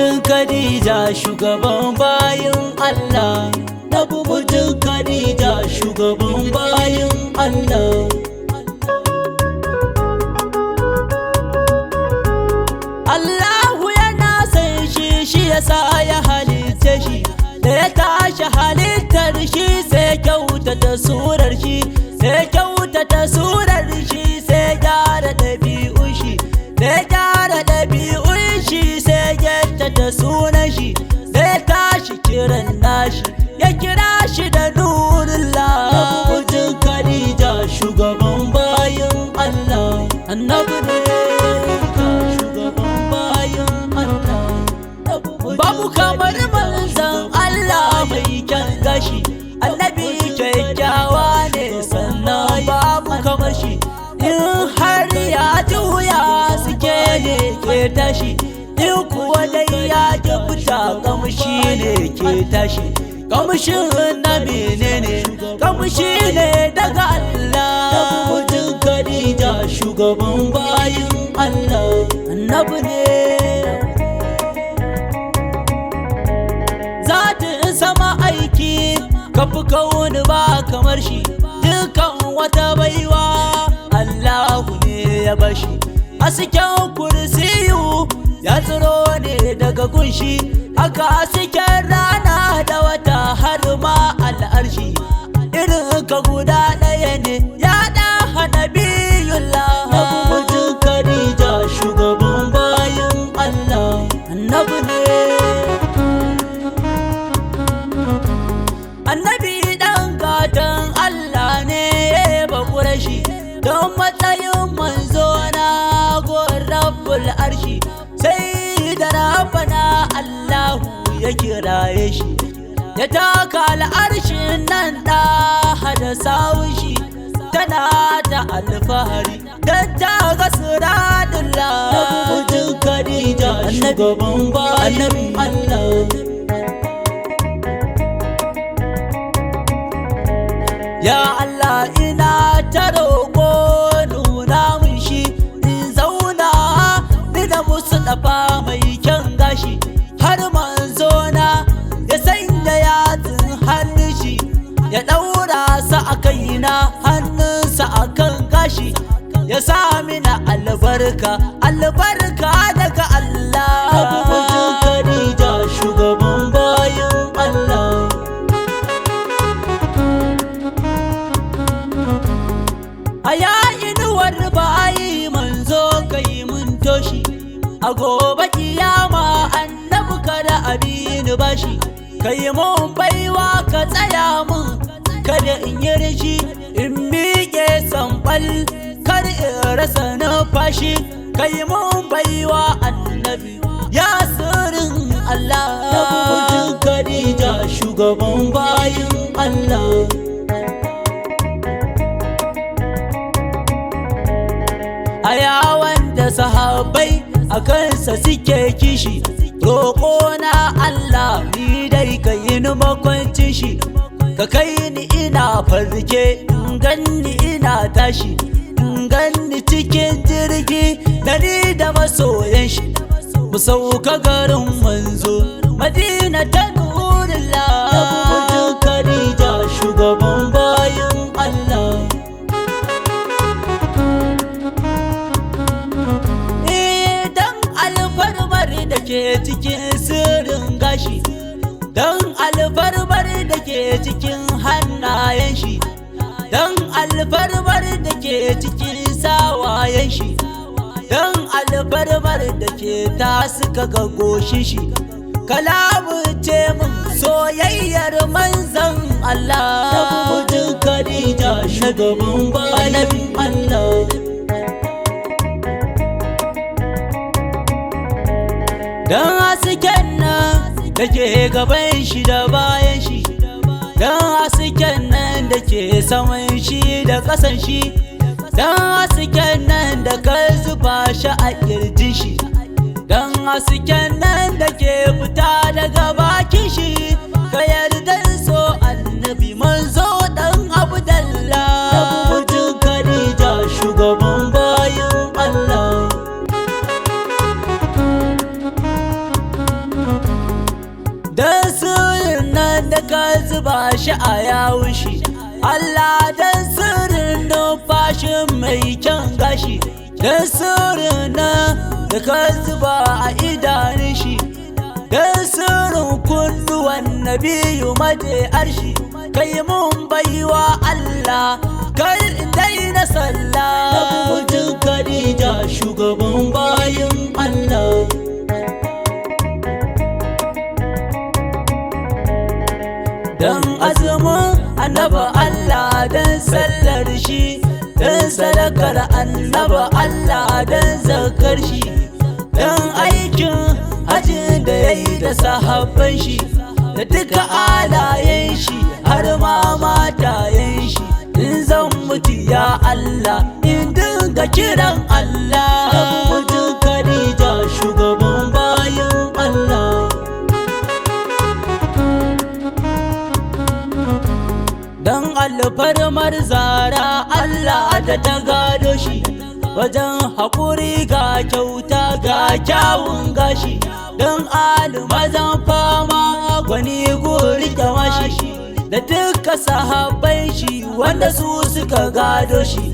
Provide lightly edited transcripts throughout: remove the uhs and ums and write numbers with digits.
mijin Khadija shugaban bayin Allah. Nabi mijin Khadija shugaban bayin Allah. Allahu yana san shi, shi yasa ya halitta shi. Da ya tashi halittar shi sai kyautata surar shi, sai kyautata surar shi, sai gyara ɗabi'un shi, sai gyara ɗabi'un shi, sai kyautata sunan shi, sai tashi kiran nashi, ya kira shi da nurullah. Mijin Khadija shugaban bayin Allah. Annabi ne shugaban bayin Allah. Babu kamar manzon Allah mai kyan gashi, annabi kyakkyawa ne sannan babu kamar shi. In har ya juya suke ne ke tashi, in kuwa dai ya ki fita kamshi ne ke tashi. Kamshin na menene? Kamshi ne daga Allah. Mijin Khadija shugaban bayin Allah. Annabi ne zatin sama aiki, kafi kauni ba kamar shi. Dukan wata baiwa Allahu ne ya bashi. Hasken kursiyu ya tsiro ne daga gunshi, haka hasken rana da wata har ma al'arshi. Irin ka guda ɗaya ne ya ɗaha nabiyullah. Mijin Khadija shugaban bayin Allah. Annabi ne annabi ɗan gatan Allah ne ba ƙurashi, don matsayin manzo na gon rabbul arshi. Sai da rabbana Allahu ya kiraye shi, ya taka al'arshin nan ɗaha da sawun shi. Tana da alfahari don ta ga siradullah. Mijin Khadija shugaban bayin Allah. Ya Allah ina ta roƙo nuna mun shi, in zauna ni da Mustafa mai kyan gashi. Har manzona ya sanya yatsun hannun shi, ya ɗaura sa a kaina hannunsa a kan gashi. Ya sa mina albarka, albarka daga Allah. Mijin Khadija shugaban bayin Allah. Aya inuwar bayi manzo kai mun toshi, a gobe kiyama annabi kada abini bashi. Kai mun baiwa ka tsaya mun kada in yi rishi, in miƙe sambal kar in rasa numfashi. Kai mun baiwa annabi ya sirrin Allah. Mijin Khadija shugaban bayin Allah. A yawan da sahabbai a kansa suke kishi, roƙo na Allah ni dai ka yi ni makwancin shi. Ka kai ni ina farke, in ganni ina tashi, in ganni cikin jirgi da ni da masoyan shi. Mu sauka garin manzo Madina ta nurullah. Mijin Khadija shugaban bayin Allah. Da ke cikin sirrin gashi, don alfarmar da ke cikin hannayen shi, don alfarmar da ke cikin sawayen shi, don alfarmar da ke suka ga goshin shi. Kalamun ce mun soyayyar manzan Allah. Mijin Khadija shugaban bayin Allah. Dan hasken nan da ke gaban shi da bayan shi, dan hasken nan da ke saman shi da ƙasan shi, dan hasken nan da ka zuba shi a ƙirjin shi, dan hasken nan da ke fita daga bakin shi. Ka yarda so annabi manzo dan Abdallah. Mijin Khadija shugaban bayin Allah. shi a yawushi. Allah dan sirrin numfashin mai kyan gashi, dan sirrin nan da ka zuba a idanun shi, dan sirrin kunduwan nabiyu made arshi. Kai mun baiwa Allah kar in daina sallah, namijin Khadija shugaban bayin Allah. Dan azumin annaba Allah, dan sallar shi, dan sadakar annaba Allah, dan zakar shi, dan aikin hajjin da yayi da sahabban shi, da duka alayen shi har ma matayen shi. In zan mutu ya Allah in dinga kiran Allah, namijin Khadija shugaban bayin Allah. Dan alfarmar Zara Allah da ta gado shi, wajen haƙuri ga kyauta ga kyawun gashi. Dan mazan fama gwani guri mashi, da duka sahabbai shi wanda su suka gado shi.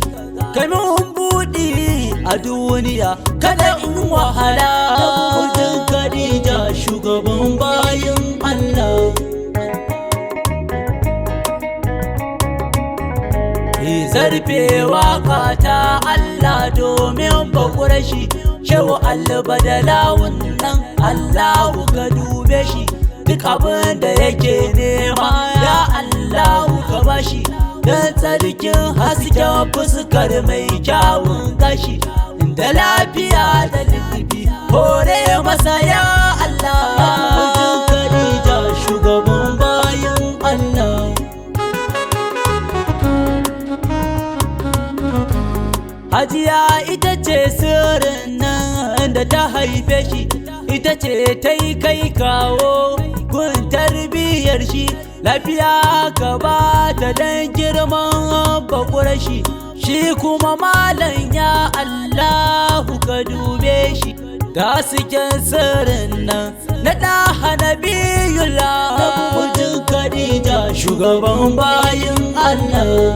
Kai mun buɗi a duniya kada in wahala, namijin Khadija shugaban bayin Allah. Zarfewa ta Allah domin bakurashi, shehu albadalawun nan Allahu ka dube shi. Duk abin da yake nema ya Allahu ka bashi, dan tsarkin hasken fuskar mai kyawun gashi, da lafiya da lullubi hore masa ya Allah. Namijin Khadija shugaban bayin Allah. Hajiya ita ce sirrin nan da ta haife shi, ita ce ta yi kai kawo gun tarbiyyar shi. Lafiya ka ba ta dan girman bakurashi, shi kuma malam ya Allahu ka dube shi. Ga suken sirrin nan na ɗaha nabiyullah, namijin Khadija shugaban bayin Allah.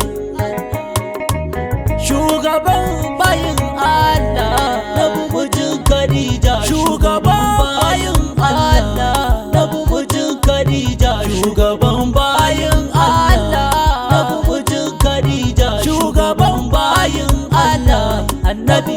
Shugaban bayin Allah, namijin Khadija shugaban bayin Allah, namijin Khadija shugaban bayin Allah, namijin Khadija shugaban bayin Allah. Annabi